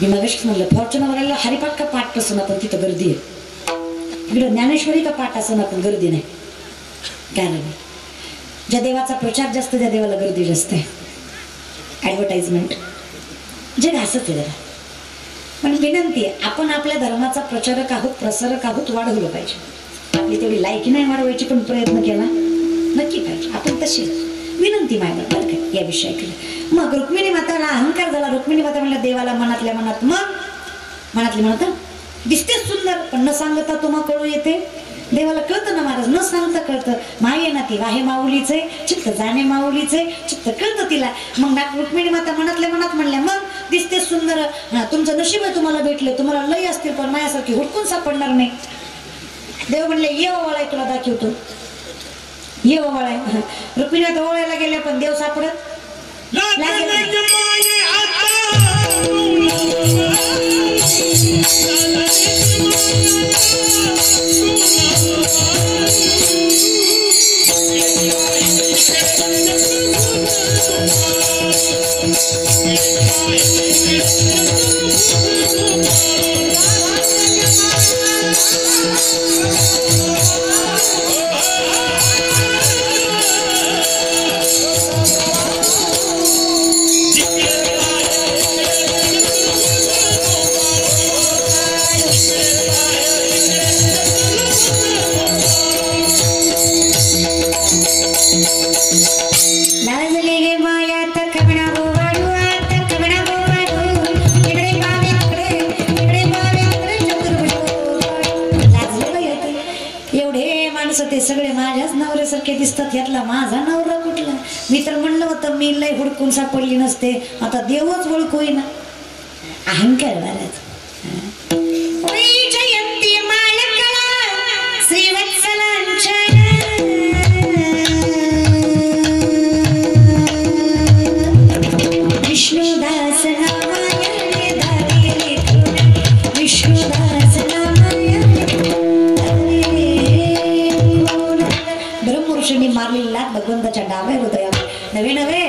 मी मगाशीच म्हणलं फॉर्च्युनरला हरिपाठ का पाठ असं ना पण तिथं गर्दी आहे, इकडं ज्ञानेश्वरी का पाठ असं ना पण गर्दी नाही. काय नाही, ज्या देवाचा प्रचार जास्त त्या देवाला गर्दी जास्त आहे. ॲडव्हर्टाइजमेंट जग असंच आहे जरा. पण विनंती आहे, आपण आपल्या धर्माचा प्रचारक आहोत, प्रसारक आहोत, वाढवलं पाहिजे. आपली तेवढी लायकी नाही वाढवायची, पण प्रयत्न केला नक्की पाहिजे. आपण तशी विनंती मायला बरं का या विषयाकडे. मग रुक्मिणी माताला अहंकार झाला. रुक्मिणी माता म्हणल्या देवाला मनातल्या मनात, मग मनातली म्हणत दिसतेच सुंदर, पण न सांगता तुम्हा कळू येते. देवाला कळतं ना महाराज, न सांगता कळतं. माये ना ती वाहे माऊलीचे चित्त जाणे माऊलीचे चित्त कळतं तिला. मग रुक्मिणी माता मनातल्या मनात म्हणल्या मग दिसतेच सुंदर, तुमचं नशीब आहे तुम्हाला भेटले, तुम्हाला लई असतील पण माझ्यासारखी हुडकून सापडणार नाही. देव म्हणले ये ओवाळाय तुला दाखवतो, ये ओवाळाय. रुक्मिणी माता ओवाळायला गेल्या पण देव सापडत ते सगळे माझ्याच नवऱ्यासारखे दिसतात, यातला माझा नवरा कुठला. मी तर म्हणलं होतं मी लय हुडकून सापडली नसते, आता देवच ओळखू ना. अहंकार वाढत. विष्णुदास विष्णुदास मारलेला भगवंताच्या डाव्या हृदयावर नवे नवे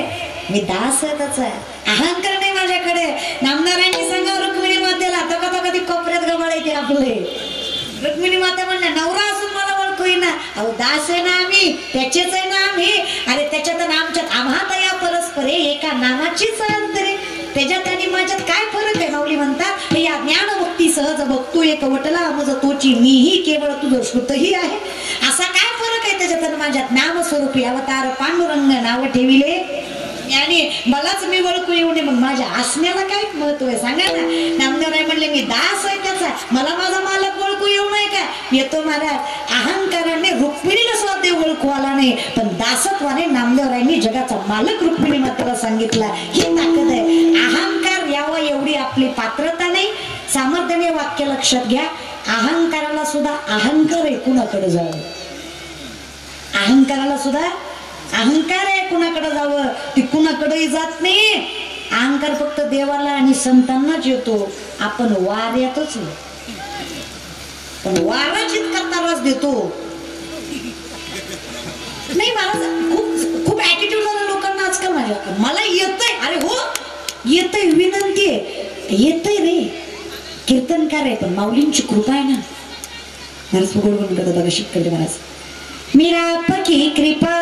मी दासच आहे. अहंकार नाही माझ्याकडे. नामदारांनी सांगा रुक्मिणी मातेला तो कधी कोपऱ्यात गबाळायचे आपले. रुक्मिणी माता म्हणल्या नवरा असून मला ओळखू ना. अहो दास आहे ना आम्ही, त्याचेच आहे ना आम्ही. अरे त्याच्यात आमच्यात आम्हात या परस्परे एका नामाचीच अंतरे. त्याच्यात आणि माझ्यात काय फरक आहे. माऊली म्हणतात या ज्ञान भक्ती सहज बघतो एक वटला मज तोची मीही केवळ तुझं श्रुतही आहे. असा काय फरक आहे त्याच्यात आणि माझ्यात. नाम स्वरूपी अवतार पांडुरंग नाव ठेविले आणि मलाच मी ओळखू येऊ नये. मग माझ्या असण्याला काय महत्व आहे सांगा ना. नामदेवराय म्हणले मी दास आहे त्याचा, मला माझा मालक ओळखू येऊ नये का. येतो महाराज अहंकाराने रुक्मिणीला सुद्धा देव ओळखू आला नाही, पण दासत्वाने नामदेवरायांनी जगाचा मालक रुक्मिणी मातेला सांगितला. ही ताकद आहे. अहंकार यावा एवढी आपली पात्रता नाही. सामर्थ्याने वाक्य लक्षात घ्या. अहंकाराला सुद्धा अहंकार आहे कुणाकडे जावं. अहंकाराला सुद्धा अहंकार आहे कुणाकडे जावं, ती कुणाकडेही जात नाही. अहंकार फक्त देवाला आणि संतांनाच येतो. आपण वाऱ्यातच पण वाराच इतका त्रास देतो नाही. मला खूप ऍटिट्यूड झाला लोकांना आजकाल माझ्या. मला येतंय, अरे हो येतंय, विनंती आहे येतंय रे. कीर्तनकार आहे पण माऊलींची कृपा आहे ना. महाराज गोड म्हणून करतात बघा शिकले महाराज. मीरा पकी कृपा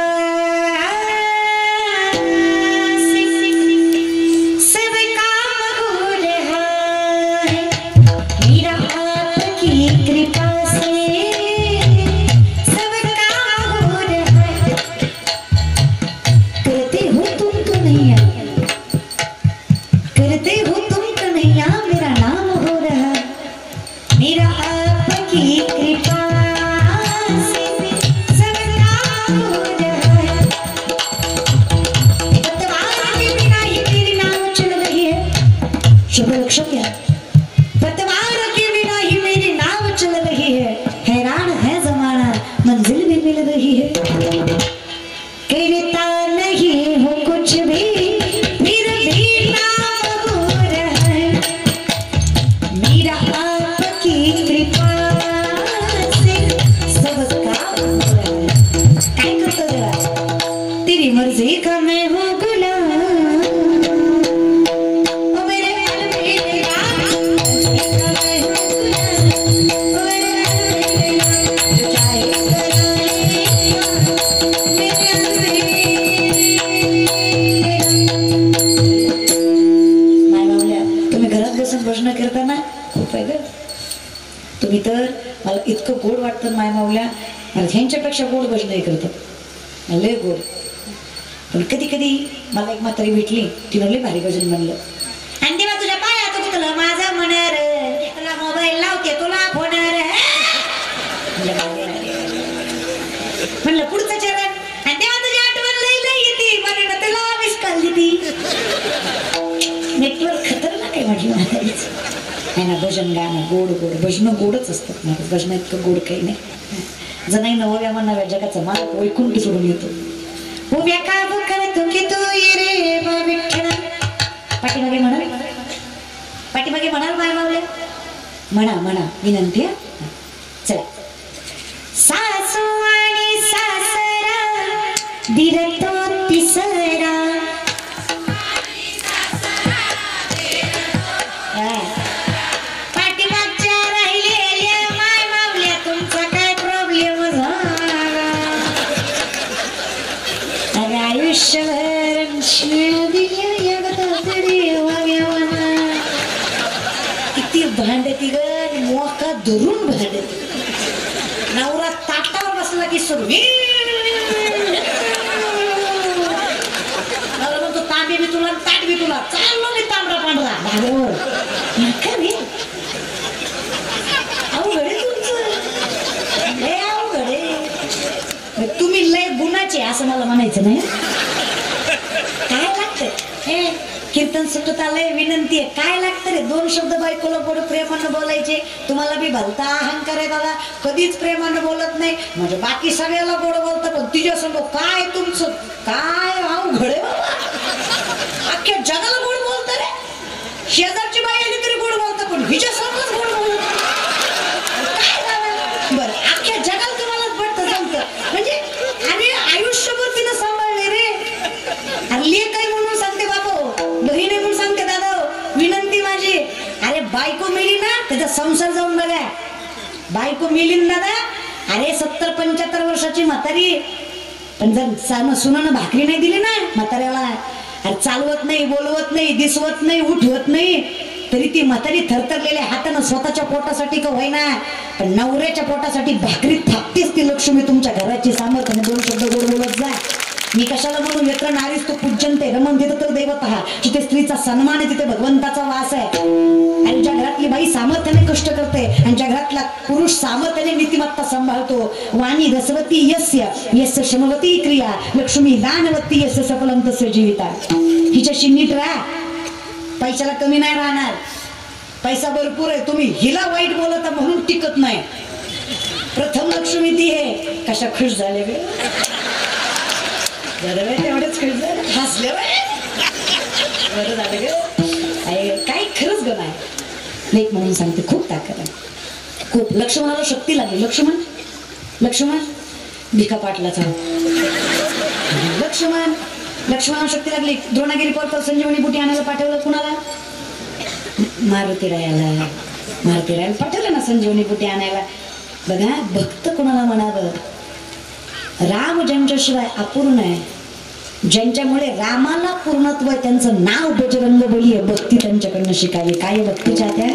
मैं हूँ गुलाम, ओ मेरे बसून भजन करताना खूप आहे ग. तुम्ही तर मला इतकं गोड वाटतं माय माऊल्या, मला ह्यांच्यापेक्षा गोड भजनही करतात, लय गोड. पण कधी कधी मला एक म्हातारी भेटली, तिनं लय भारी भजन म्हणलं. आणि तेव्हा तुझ्या पायात तुला माझा म्हणर, तुला मोबाईल लावते तुला फोनर म्हणलं पुढचं चरण. आणि तेव्हा तुझी आठवण लई लई येते, म्हणून तुला मिस कॉल देती. नेटवर्क खतरनाक आहे माझी म्हातारीच. आहे ना भजन गाणं गोड गोड, भजन गोडच असतात ना, भजन इतकं गोड काही नाही. जनाई नवव्या म्हणाव्या जगाचा मला वैकुंठ सोडून येतो. उभ्या का करतो की तू रे विठ्ठल. पाठीमागे म्हणाल, पाठीमागे म्हणाल माय मावले, म्हणा म्हणा विनंती. चला. सासू आणि सासरा दिरतो तिसरा, पाठीमागच्या राहिलेल्या माय मावल्या तुमचा काय प्रॉब्लेम झाला. अरे आयुष्यभर किती भांडती ग, मोका धरून भांडती. नवरा ताटावर बसला की सुरू म्हणतो तांबे बी तुला ताट बी तुला, चाललो मी तांबडा पांढरा धाब्यावर. नका रे अवघड आहे तुमचं, लय अवघड आहे. तुम्ही लय गुणाचे असं मला म्हणायचं नाही. काय लागतं कीर्तन सुटत आलंय, विनंती आहे, काय लागतं रे. दोन शब्द बायकोला गोड प्रेमानं बोलायचे. तुम्हाला बी भलता अहंकार आहे दादा, कधीच प्रेमानं बोलत नाही. म्हणजे बाकी सगळ्याला गोड बोलतं, पण तुझ्या समोर काय तुमचं काय अवघड आहे बाबा. अख्ख्या जगाला गोड बोलतं रे. शेजारची बाई आली तरी गोड बोलतं, पण हिच्या समोरच गोड बोलत काय झालं बरं. अख्ख्या जगाला तुम्हालाच पडतं जमतं म्हणजे. आणि आयुष्यभर तिनं सांभाळले रे. आणि लेक काय म्हणून सांगते बाबा, बहिणी म्हणून सांगते दादा, विनंती माझी. अरे बायको मिली ना त्याचा संसार जाऊन बघा. बायको मिली ना दादा, अरे 70-75 वर्षाची म्हातारी, पण जर सुनानं भाकरी नाही दिली ना म्हाताऱ्याला, अरे चालवत नाही, बोलवत नाही, दिसवत नाही, उठवत नाही, तरी ती म्हातारी थरथरलेल्या हातानं स्वतःच्या पोटासाठी का होईना पण नवऱ्याच्या पोटासाठी भाकरी थापतेच ती लक्ष्मी तुमच्या घराची. सामर्थ्याने दोन शब्द गोड बोलत जा. मी कशाला म्हणून यत्र नारीस तो पूज्यंते रमन्ते तर दैवतः. जिथे स्त्रीचा सन्मान आहे तिथे भगवंताचा वास आहे. आणि ज्या घरातली बाई सामर्थ्याने कष्ट करते आणि ज्या घरातला पुरुष सामर्थ्याने नीतिमत्ता सांभाळतो. वाणी रसवती यस्य यस्य शमवती क्रिया लक्ष्मी दानवती यस्य सफलम तस्य जीविता. हिच्याशी नीट राहा, पैशाला कमी नाही राहणार. पैसा भरपूर आहे, तुम्ही हिला वाईट बोलता म्हणून टिकत नाही. प्रथम लक्ष्मी ती आहे. कशा खुश झाले गे तेवढेच खुश झाले, हसले बरं झालं ग. काय खरंच गण आहे. लेख म्हणून सांगते खूप ताकद आहे, खूप. लक्ष्मणाला शक्ती लागली. लक्ष्मण भिका पाटलाचा लक्ष्मणाला शक्ती लागली. द्रोणागिरी पर्वतावर संजीवनी बुटी आणायला पाठवलं. कुणाला? मारुतीरायाला पाठवलं ना संजीवनी बुटी आणायला. बघा भक्त कोणाला म्हणावं. राम ज्यांच्याशिवाय अपूर्ण आहे, ज्यांच्यामुळे रामाला पूर्णत्व आहे, त्यांचं नाव बजरंग बली आहे. भक्ती त्यांच्याकडनं शिकावी. काय भक्तीच्या त्या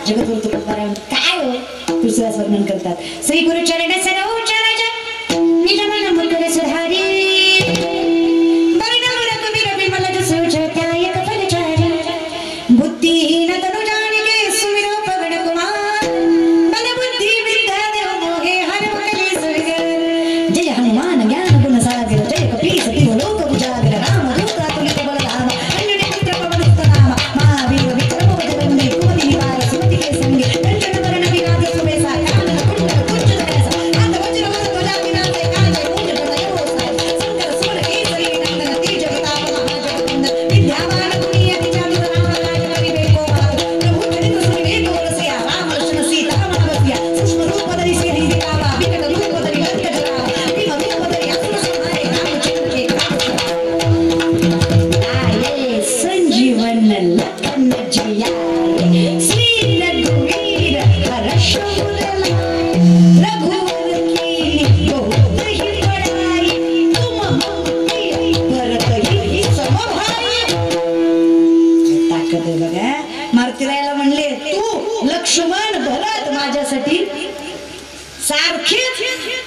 जगद्गुरु तुकोबाराय काय हो तुळशीदास वर्णन करतात. श्री गुरु चरण सरोज निज मन मुकुर सुधारी बरना मुर कबीर बिमल जसो छटाय कपल चारी बुद्धिहीन तनु जानिके सुमिरो पवन कुमार बल बुद्धि विद्या देव मोहे हर मकले सुरगर. जय हनुमान ज्ञान गुण सागर जय कपीस तिरु लोक उजागर राम दूत अतुलित बल धाम अन्य पुत्र पवन नाम महावीर विक्रम बजरंगी कुमति निवार सुमति के संगी कंचन वरण विराज सुबेसा कानन कुंडल कुंज धरसा हाथ वज्र ध्वजा विराजे कांधे मूंज जटायु साई शंकर सुर केसरी नंदन तेज प्रताप महाजगवंदन विद्यावान गुणी अति चातुर राम काज करिबेको महत प्रभु चरित सुनिबेको रसिया राम लक्ष्मण सीता रमण बसिया सूक्ष्म रूप धरि सिंह दिखावा विकट रूप धरि लंक जरावा भीम रूप धरि असुर संहारे रामचंद्र के आये संजीवन लखन जियाए श्री रघुवीर हर्ष उर लाए रघुवर की बहुत ही बड़ाई तुम भरत ही सम भाई. ताकद आहे बघा. मारुतीरायाला म्हणले तू लक्ष्मण भरत माझ्यासाठी सारखेच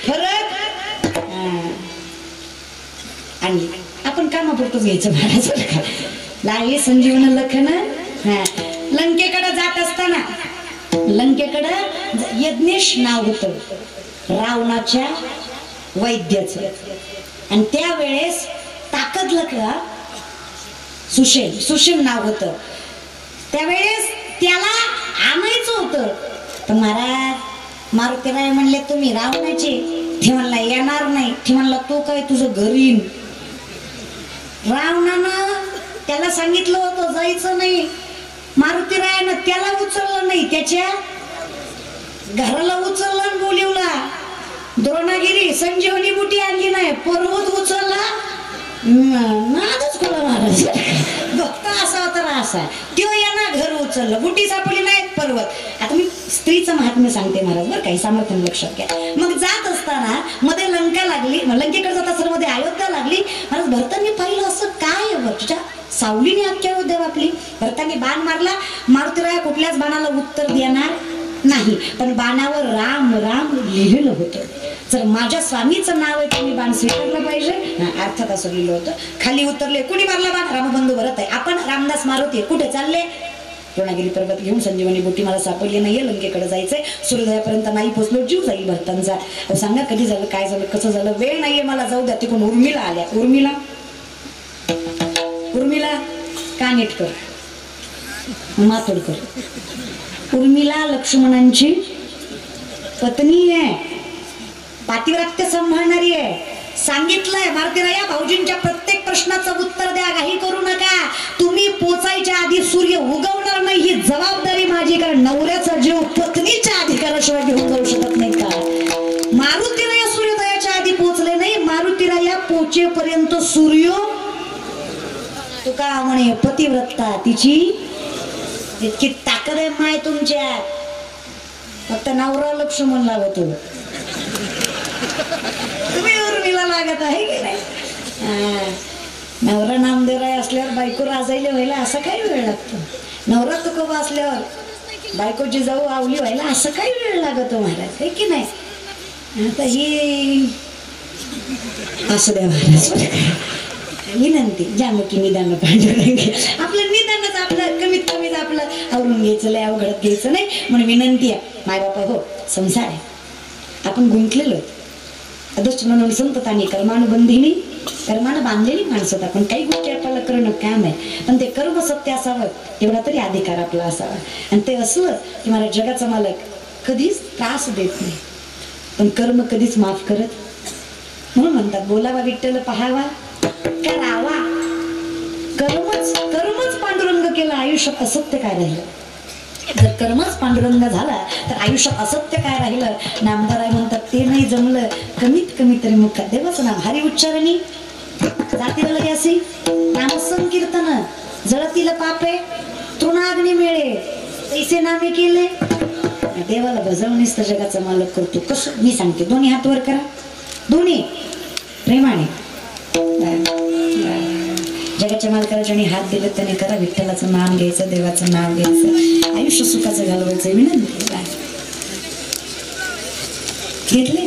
फरक आणि आपण कामापुरतच घ्यायचं महाराज. लागली संजीवन लखन. लंकेकडे जात असताना लंकेकडे यज्ञेश नाव होतं रावणाच्या वैद्याचं. आणि त्यावेळेस ताकद लखला सुषेण नाव होतं. त्यावेळेस त्याला आणायचं होतं पण महाराज मारुतीराय म्हणले तुम्ही रावणाचे. ते म्हणला येणार नाही. ते म्हणला तू काय तुझं घरी. रावणानं त्याला सांगितलं होतं जायचं नाही. मारुतीरायानं त्याला उचललं नाही त्याच्या घराला उचललं आणि बोलिवला. द्रोणागिरी संजीवनी बुटी आणली नाही पर्वत उचलला नादच कोला महाराज. भक्त असा तर असा त्यो यांना घर उचललं बुटी सापडली नाही पर्वत. आता मी स्त्रीचं महात्म्य सांगते महाराज बरं काही सामर्थ्य लक्षात घ्या. मग जात असताना मध्ये लंका लागली. लंकेकडे जात असताना मध्ये अयोध्या लागली. महाराज भरतांनी पाहिलं असं काय तुझ्या सावलीने अख्ख्या अयोध्या वापली. भरतांनी बाण मारला. मारुतीराया कुठल्याच बाणाला उत्तर देणार नाही पण बाणावर राम राम लिहिलं होतं. जर माझ्या स्वामीचं नाव आहे तुम्ही बाण स्वीकारलं पाहिजे. अर्थात असं लिहिलं होतं. खाली उतरले कुणी मारला बाण रामबंधू भरत आहे. आपण रामदास मारुती कुठे चालले. द्रोणागिरी पर्वत घेऊन संजीवनी बुटी मला सापडली नाहीये. लंकेकडे जायचंय. सूर्योदयापर्यंत नाही पोचलो जीव जाईल भरतांचा. सांगा कधी झालं काय झालं कसं झालं. वेळ नाहीये मला जाऊ द्या. तिकडून उर्मिला आल्या. उर्मिला कानेटकर मातोडकर. उर्मिला लक्ष्मणांची पत्नी आहे. पातिव्रत्य सांभाळणारी आहे. सांगितलंय मारुतीराया भाऊजींच्या प्रत्येक प्रश्नाचं उत्तर द्या घाई करू नका. तुम्ही पोचायच्या आधी सूर्य उगवणार नाही ही जबाबदारी माझी. कारण नवऱ्याचा जीव पत्नीच्या अधिकाराशिवाय घेऊन जाऊ शकत नाही का. मारुतीराया सूर्योदयाच्या आधी पोचले नाही. मारुतीराया पोचेपर्यंत सूर्य तुका म्हणे पतिव्रता तिची इतकी ताकद आहे माय तुमच्यात. फक्त नवरा लक्ष्मण लागतो. तुम्ही उर्मिला लागत आहे की नाही. नवरा नामदेवराय असल्यावर बायको राजायला व्हायला असं काही वेळ लागतो. नवरा तुकोबा असल्यावर बायकोची जाऊ आवली व्हायला असं काही वेळ लागतो महाराज आहे की नाही. आता ही असं द्या महाराज विनंती जामकी निदान पांडुरंग. आपलं निदानच आपलं कमीत कमीच आपलं आवरून घ्यायचं लय अवघडत घ्यायचं नाही. म्हणून विनंती आहे मायबापा हो संसार आहे आपण गुंतलेलो अदृष्ट म्हणून संततानी कर्मानुबंधिनी कर्मानं बांधलेली माणसं. आपण काही गोष्टी आपल्याला करणं काम आहे पण ते कर्म सत्य असावं एवढा तरी अधिकार आपला असावा. आणि ते असलं की मला जगाचा मालक कधीच त्रास देत नाही पण कर्म कधीच माफ करत. म्हणून म्हणतात बोलावा विठ्ठल पहावा करावा. कर्मच पांडुरंग केलं आयुष्यात असत्य काय राहिलं. जर कर्मच पांडुरंग झाला तर आयुष्यात असत्य काय राहिलं. नामदार म्हणतात ते नाही जमलं कमीत कमी तरी मुखात देवाचं नाव हरी उच्चारणी जातील लग्यासी नामसंकीर्तन जळतील पापे तृणाग्नी मिळे ऐसे नामे केले. देवाला भजवणीच तर जगाचा मालक करतो. कसं मी सांगते दोन्ही हात वर करा. दोन्ही प्रेमाने जगाच्या मालकाला ज्याने हात दिले त्याने करा. विठ्ठलाचं नाम घ्यायचं देवाचं नाव घ्यायचं आयुष्य सुखाचं घालवायचं विनंती घेतले.